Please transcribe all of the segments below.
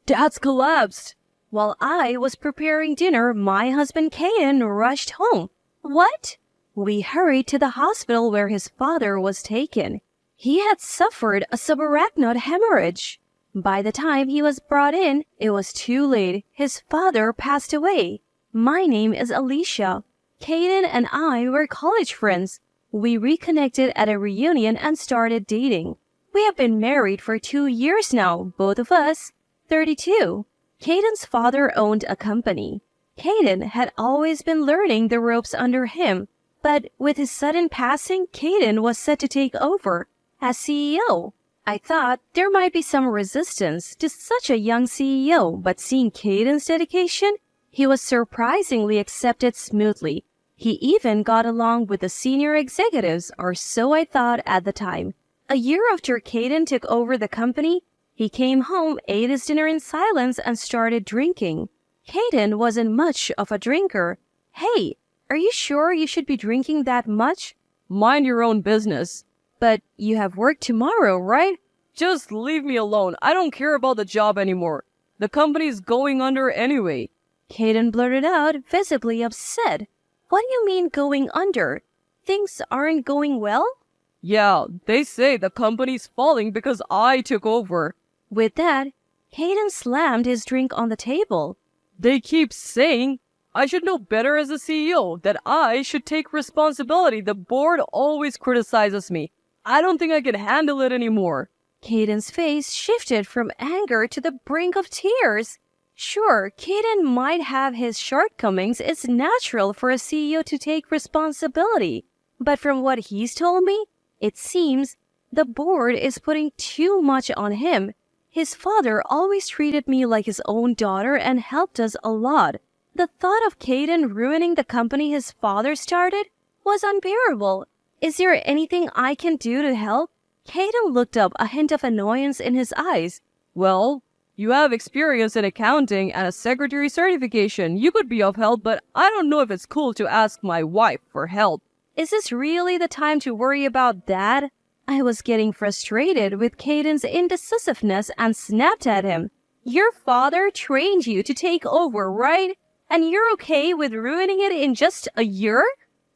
Dad's collapsed. While I was preparing dinner, my husband Caden rushed home. What? We hurried to the hospital where his father was taken. He had suffered a subarachnoid hemorrhage. By the time he was brought in, it was too late. His father passed away. My name is Alicia. Caden and I were college friends. We reconnected at a reunion and started dating. We have been married for 2 years now, both of us, 32. Caden's father owned a company. Caden had always been learning the ropes under him, but with his sudden passing, Caden was set to take over as CEO. I thought there might be some resistance to such a young CEO, but seeing Caden's dedication, he was surprisingly accepted smoothly. He even got along with the senior executives, or so I thought at the time. A year after Caden took over the company, he came home, ate his dinner in silence, and started drinking. Caden wasn't much of a drinker. Hey, are you sure you should be drinking that much? Mind your own business. But you have work tomorrow, right? Just leave me alone. I don't care about the job anymore. The company's going under anyway. Caden blurted out, visibly upset. What do you mean going under? Things aren't going well? Yeah, they say the company's falling because I took over. With that, Caden slammed his drink on the table. They keep saying I should know better as a CEO, that I should take responsibility. The board always criticizes me. I don't think I can handle it anymore. Caden's face shifted from anger to the brink of tears. Sure, Caden might have his shortcomings. It's natural for a CEO to take responsibility. But from what he's told me, it seems the board is putting too much on him. His father always treated me like his own daughter and helped us a lot. The thought of Caden ruining the company his father started was unbearable. Is there anything I can do to help? Caden looked up, a hint of annoyance in his eyes. Well, you have experience in accounting and a secretary certification. You could be of help, but I don't know if it's cool to ask my wife for help. Is this really the time to worry about that? I was getting frustrated with Caden's indecisiveness and snapped at him. Your father trained you to take over, right? And you're okay with ruining it in just a year?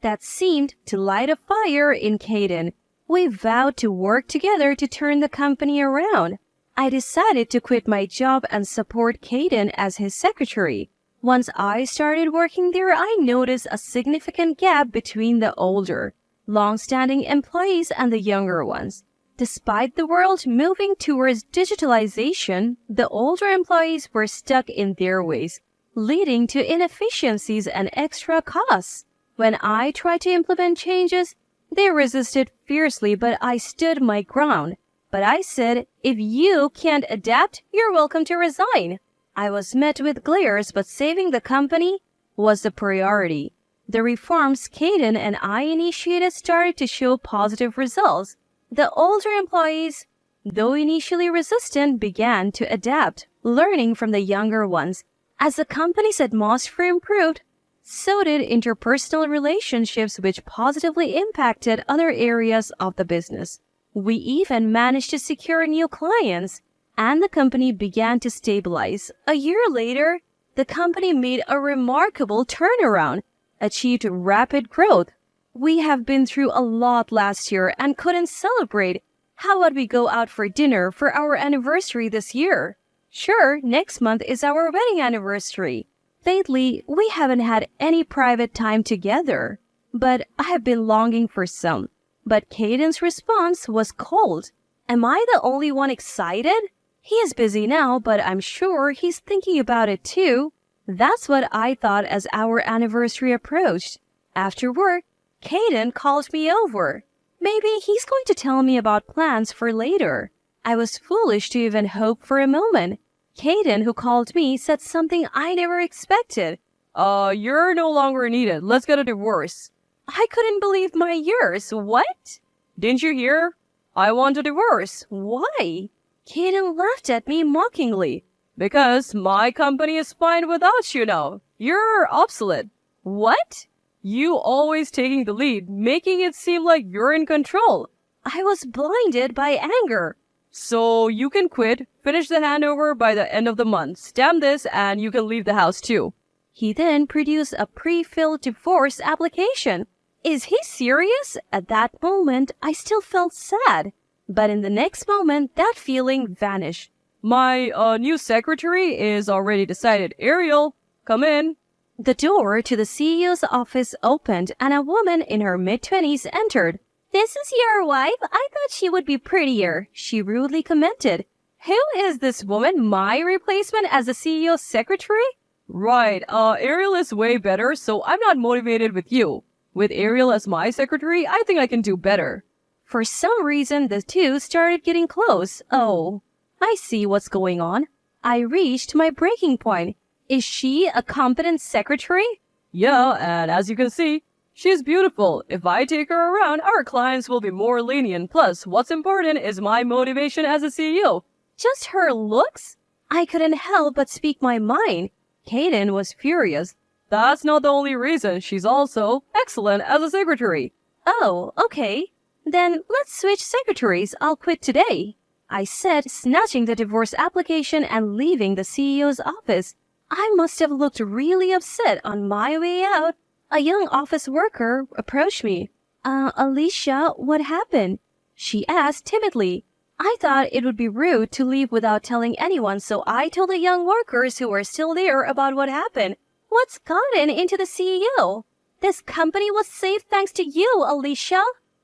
That seemed to light a fire in Caden. We vowed to work together to turn the company around. I decided to quit my job and support Caden as his secretary. Once I started working there, I noticed a significant gap between the older, long-standing employees and the younger ones. Despite the world moving towards digitalization, the older employees were stuck in their ways, leading to inefficiencies and extra costs. When I tried to implement changes, they resisted fiercely, but I stood my ground. But I said, if you can't adapt, you're welcome to resign. I was met with glares, but saving the company was the priority. The reforms Caden and I initiated started to show positive results. The older employees, though initially resistant, began to adapt, learning from the younger ones. As the company's atmosphere improved, so did interpersonal relationships, which positively impacted other areas of the business. We even managed to secure new clients, and the company began to stabilize. A year later, the company made a remarkable turnaround, achieved rapid growth. We have been through a lot last year and couldn't celebrate. How about we go out for dinner for our anniversary this year? Sure, next month is our wedding anniversary. Lately, we haven't had any private time together, but I have been longing for some. But Caden's response was cold. Am I the only one excited? He is busy now, but I'm sure he's thinking about it too. That's what I thought as our anniversary approached. After work, Caden called me over. Maybe he's going to tell me about plans for later. I was foolish to even hope for a moment. Caden, who called me, said something I never expected. You're no longer needed. Let's get a divorce. I couldn't believe my ears. What? Didn't you hear? I want a divorce. Why? Caden laughed at me mockingly. Because my company is fine without you now. You're obsolete. What? You always taking the lead, making it seem like you're in control. I was blinded by anger. So you can quit, finish the handover by the end of the month, stamp this, and you can leave the house too. He then produced a pre-filled divorce application. Is he serious? At that moment, I still felt sad. But in the next moment, that feeling vanished. My new secretary is already decided. Ariel, come in. The door to the CEO's office opened and a woman in her mid-20s entered. This is your wife? I thought she would be prettier, she rudely commented. Who is this woman? My replacement as the CEO's secretary? Right, Ariel is way better, so I'm not motivated with you. With Ariel as my secretary, I think I can do better. For some reason, the two started getting close. Oh, I see what's going on. I reached my breaking point. Is she a competent secretary? Yeah, and as you can see, she's beautiful. If I take her around, our clients will be more lenient. Plus, what's important is my motivation as a CEO. Just her looks? I couldn't help but speak my mind. Kaden was furious. That's not the only reason. She's also excellent as a secretary. Oh, okay. Then let's switch secretaries. I'll quit today, I said, snatching the divorce application and leaving the CEO's office. I must have looked really upset on my way out. A young office worker approached me. Alicia, what happened? She asked timidly. I thought it would be rude to leave without telling anyone, so I told the young workers who were still there about what happened. What's gotten into the CEO? This company was saved thanks to you, Alicia.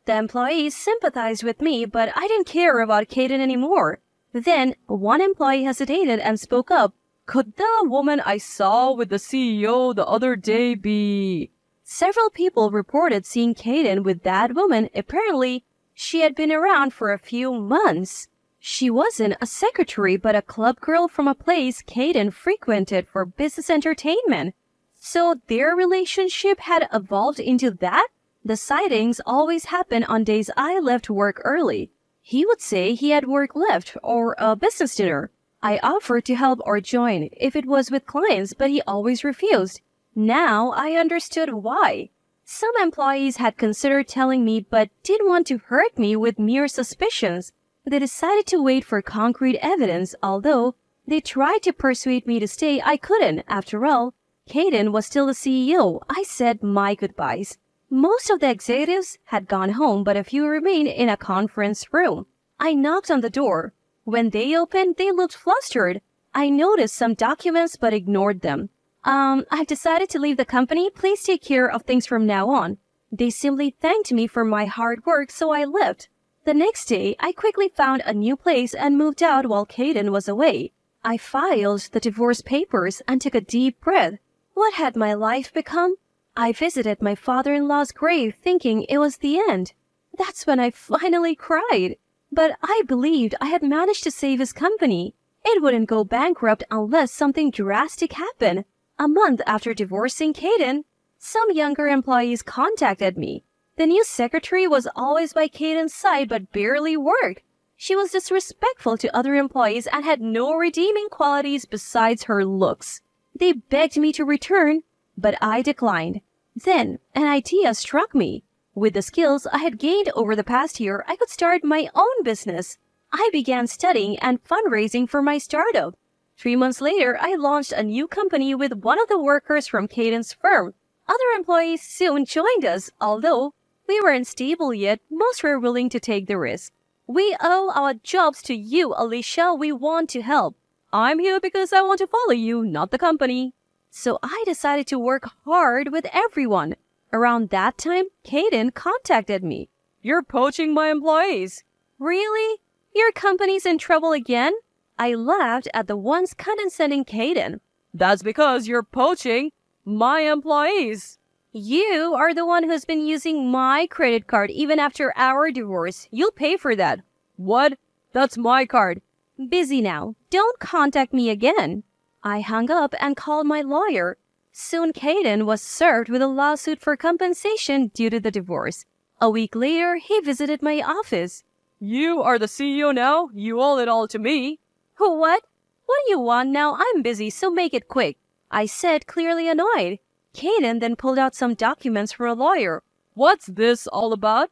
The employees sympathized with me, but I didn't care about Kaden anymore. Then, one employee hesitated and spoke up. Could the woman I saw with the CEO the other day be... Several people reported seeing Kaden with that woman. Apparently, she had been around for a few months. She wasn't a secretary, but a club girl from a place Kaden frequented for business entertainment. So their relationship had evolved into that? The sightings always happened on days I left work early. He would say he had work left or a business dinner. I offered to help or join if it was with clients, but he always refused. Now I understood why. Some employees had considered telling me but didn't want to hurt me with mere suspicions. They decided to wait for concrete evidence, although they tried to persuade me to stay. I couldn't. After all, Kaden was still the CEO. I said my goodbyes. Most of the executives had gone home, but a few remained in a conference room. I knocked on the door. When they opened, they looked flustered. I noticed some documents but ignored them. I've decided to leave the company. Please take care of things from now on. They simply thanked me for my hard work, so I left. The next day, I quickly found a new place and moved out while Kaden was away. I filed the divorce papers and took a deep breath. What had my life become? I visited my father-in-law's grave thinking it was the end. That's when I finally cried. But I believed I had managed to save his company. It wouldn't go bankrupt unless something drastic happened. A month after divorcing Kaden, some younger employees contacted me. The new secretary was always by Kaden's side but barely worked. She was disrespectful to other employees and had no redeeming qualities besides her looks. They begged me to return, but I declined. Then an idea struck me. With the skills I had gained over the past year, I could start my own business. I began studying and fundraising for my startup. 3 months later, I launched a new company with one of the workers from Kaden's firm. Other employees soon joined us. Although we weren't stable yet, most were willing to take the risk. We owe our jobs to you, Alicia. We want to help. I'm here because I want to follow you, not the company. So I decided to work hard with everyone. Around that time, Kaden contacted me. You're poaching my employees. Really? Your company's in trouble again? I laughed at the once condescending Kaden. That's because you're poaching my employees. You are the one who's been using my credit card even after our divorce. You'll pay for that. What? That's my card. Busy now. Don't contact me again. I hung up and called my lawyer. Soon Kaden was served with a lawsuit for compensation due to the divorce. A week later, he visited my office. You are the CEO now? You owe it all to me. What? What do you want now? I'm busy, so make it quick, I said, clearly annoyed. Kaden then pulled out some documents for a lawyer. What's this all about?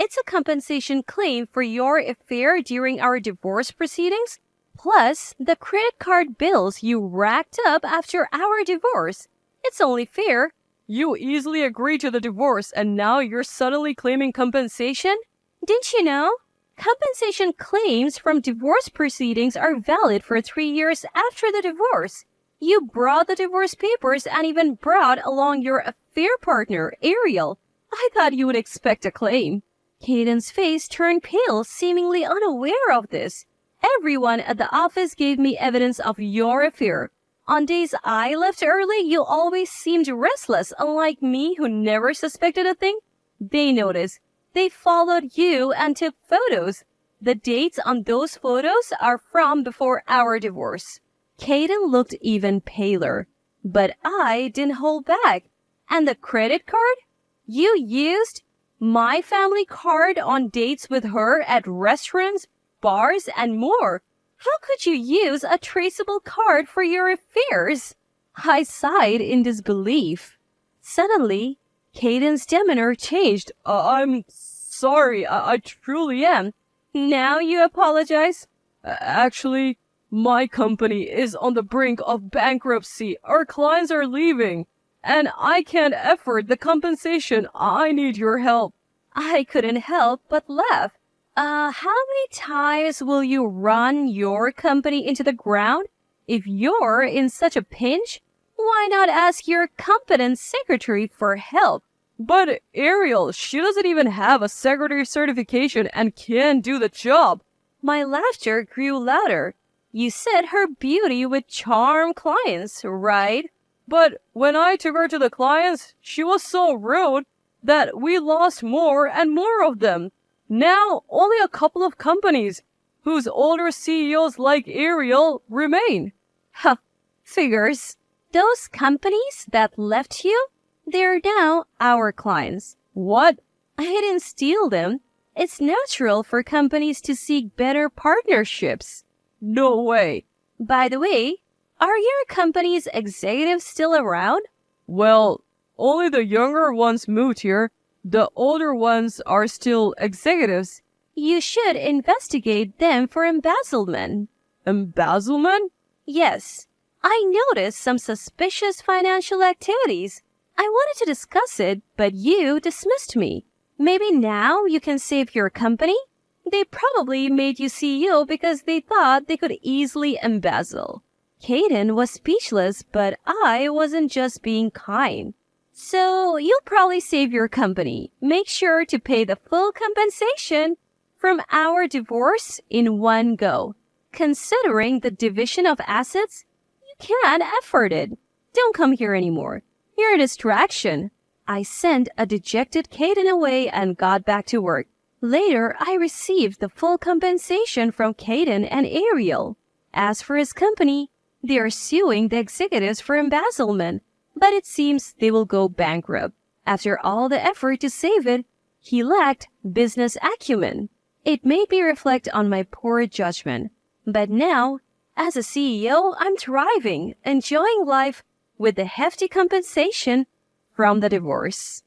It's a compensation claim for your affair during our divorce proceedings, plus the credit card bills you racked up after our divorce. It's only fair. You easily agreed to the divorce and now you're suddenly claiming compensation? Didn't you know? Compensation claims from divorce proceedings are valid for 3 years after the divorce. You brought the divorce papers and even brought along your affair partner, Ariel. I thought you would expect a claim. Caden's face turned pale, seemingly unaware of this. Everyone at the office gave me evidence of your affair. On days I left early, you always seemed restless, unlike me who never suspected a thing. They noticed. They followed you and took photos. The dates on those photos are from before our divorce. Caden looked even paler, but I didn't hold back. And the credit card? You used my family card on dates with her at restaurants, bars, and more. How could you use a traceable card for your affairs? I sighed in disbelief. Suddenly, Caden's demeanor changed. I'm sorry, I truly am. Now you apologize? Actually, my company is on the brink of bankruptcy. Our clients are leaving, and I can't afford the compensation. I need your help. I couldn't help but laugh. How many times will you run your company into the ground? If you're in such a pinch, why not ask your competent secretary for help? But Ariel, she doesn't even have a secretary certification and can't do the job. My laughter grew louder. You said her beauty would charm clients, right? But when I took her to the clients, she was so rude that we lost more and more of them. Now, only a couple of companies whose older CEOs like Ariel remain. Huh, figures. Those companies that left you, they're now our clients. What? I didn't steal them. It's natural for companies to seek better partnerships. No way. By the way, are your company's executives still around? Well, only the younger ones moved here. The older ones are still executives. You should investigate them for embezzlement. Embezzlement? Yes. I noticed some suspicious financial activities. I wanted to discuss it, but you dismissed me. Maybe now you can save your company? They probably made you CEO because they thought they could easily embezzle. Caden was speechless, but I wasn't just being kind. So you'll probably save your company. Make sure to pay the full compensation from our divorce in one go. Considering the division of assets, you can't afford it. Don't come here anymore. You're a distraction. I sent a dejected Caden away and got back to work. Later, I received the full compensation from Caden and Ariel. As for his company, they are suing the executives for embezzlement, but it seems they will go bankrupt. After all the effort to save it, he lacked business acumen. It made me reflect on my poor judgment. But now, as a CEO, I'm thriving, enjoying life with the hefty compensation from the divorce.